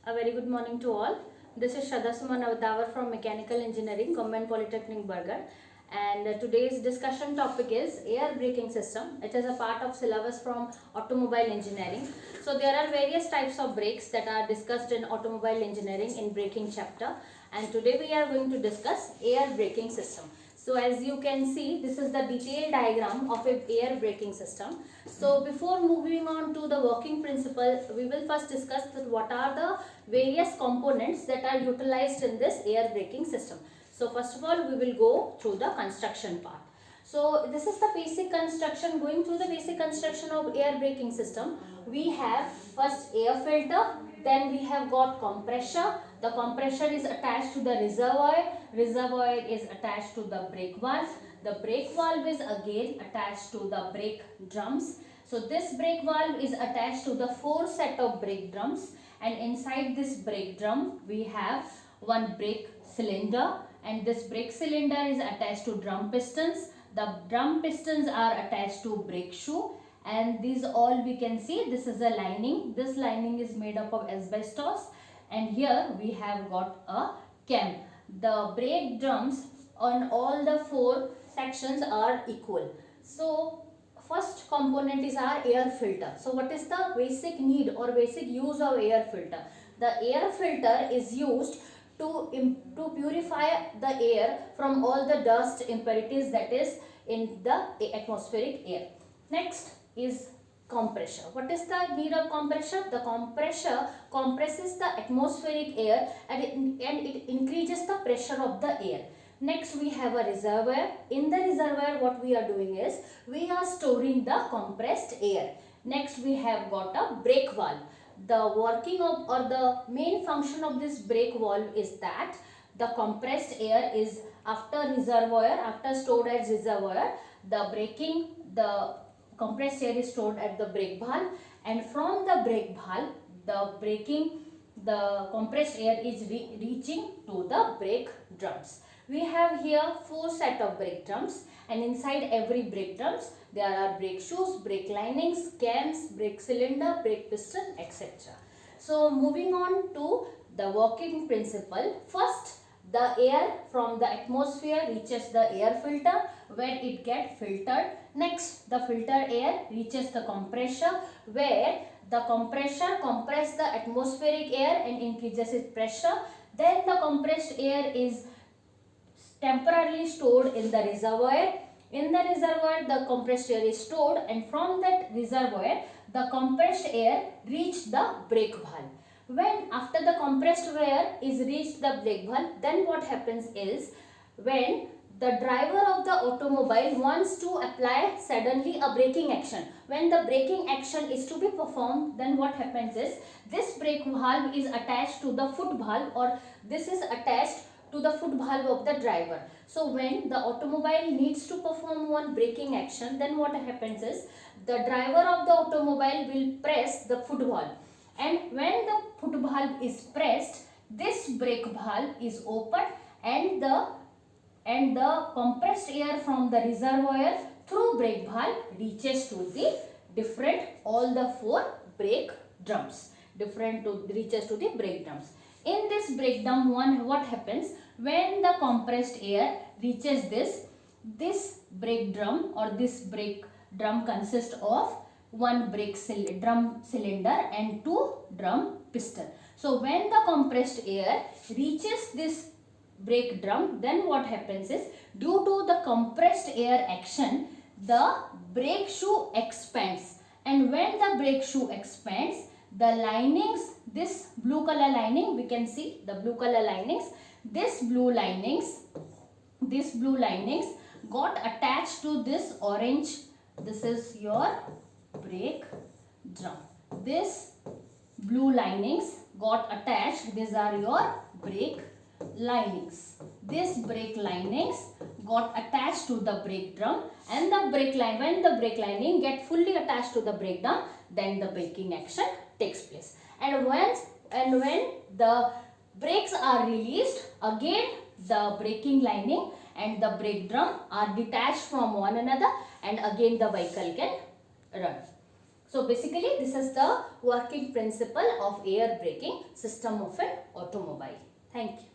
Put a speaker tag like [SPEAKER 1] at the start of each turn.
[SPEAKER 1] A very good morning to all. This is Shradha Suman Adabar from Mechanical Engineering, Government Polytechnic Bargarh. And today's discussion topic is air braking system. It is a part of syllabus from automobile engineering. So there are various types of brakes that are discussed in automobile engineering in braking chapter. And today we are going to discuss air braking system. So as you can see, this is the detailed diagram of a air braking system. So before moving on to the working principle, we will first discuss that what are the various components that are utilized in this air braking system. So first of all, we will go through the construction part. So this is the basic construction. Going through the basic construction of air braking system, we have first air filter, then we have got compressor. The compressor is attached to the reservoir is attached to the brake valve. The brake valve is again attached to the brake drums. So this brake valve is attached to the 4 set of brake drums, and inside this brake drum we have one brake cylinder, and this brake cylinder is attached to drum pistons. The drum pistons are attached to brake shoe, and these all we can see, this is a lining. This lining is made up of asbestos, and here we have got a cam. The brake drums on all the 4 sections are equal. So first component is our air filter. So what is the basic need or basic use of air filter? The air filter is used to purify the air from all the dust impurities that is in the atmospheric air. Next is compressor. What is the need of compressor? The compressor compresses the atmospheric air and it increases the pressure of the air. Next we have a reservoir. In the reservoir what we are doing is we are storing the compressed air. Next we have got a brake valve. The working of or the main function of this brake valve is that the compressed air is after stored at reservoir, the compressed air is stored at the brake valve, and from the brake valve the compressed air is reaching to the brake drums. We have here 4 set of brake drums, and inside every brake drums there are brake shoes, brake linings, cams, brake cylinder, brake piston, etc. So moving on to the working principle. First, the air from the atmosphere reaches the air filter where it gets filtered. Next, the filtered air reaches the compressor where the compressor compresses the atmospheric air and increases its pressure. Then the compressed air is temporarily stored in the reservoir. In the reservoir, the compressed air is stored, and from that reservoir, the compressed air reaches the brake valve. When after the compressed air is reached the brake valve, then what happens is when the driver of the automobile wants to apply suddenly a braking action. When the braking action is to be performed, then what happens is this brake valve is attached to the foot valve, or this is attached to the foot valve of the driver. So when the automobile needs to perform one braking action, then what happens is the driver of the automobile will press the foot valve, and when the foot valve is pressed, this brake valve is opened, and the compressed air from the reservoir through brake valve reaches to the all the 4 brake drums. Reaches to the brake drums. In this brake drum, what happens when the compressed air reaches this brake drum, or this brake drum consists of one drum cylinder and 2 drum piston. So when the compressed air reaches this brake drum, then what happens is due to the compressed air action, the brake shoe expands, and when the brake shoe expands, the linings, this blue color lining, we can see the blue color linings, this blue linings got attached to this orange. This is your brake drum. This blue linings got attached, these are your brake linings. This brake linings got attached to the brake drum, and when the brake lining get fully attached to the brake drum, then the braking action takes place. And when the brakes are released, again the braking lining and the brake drum are detached from one another, and again the vehicle can run. So basically this is the working principle of air braking system of an automobile. Thank you.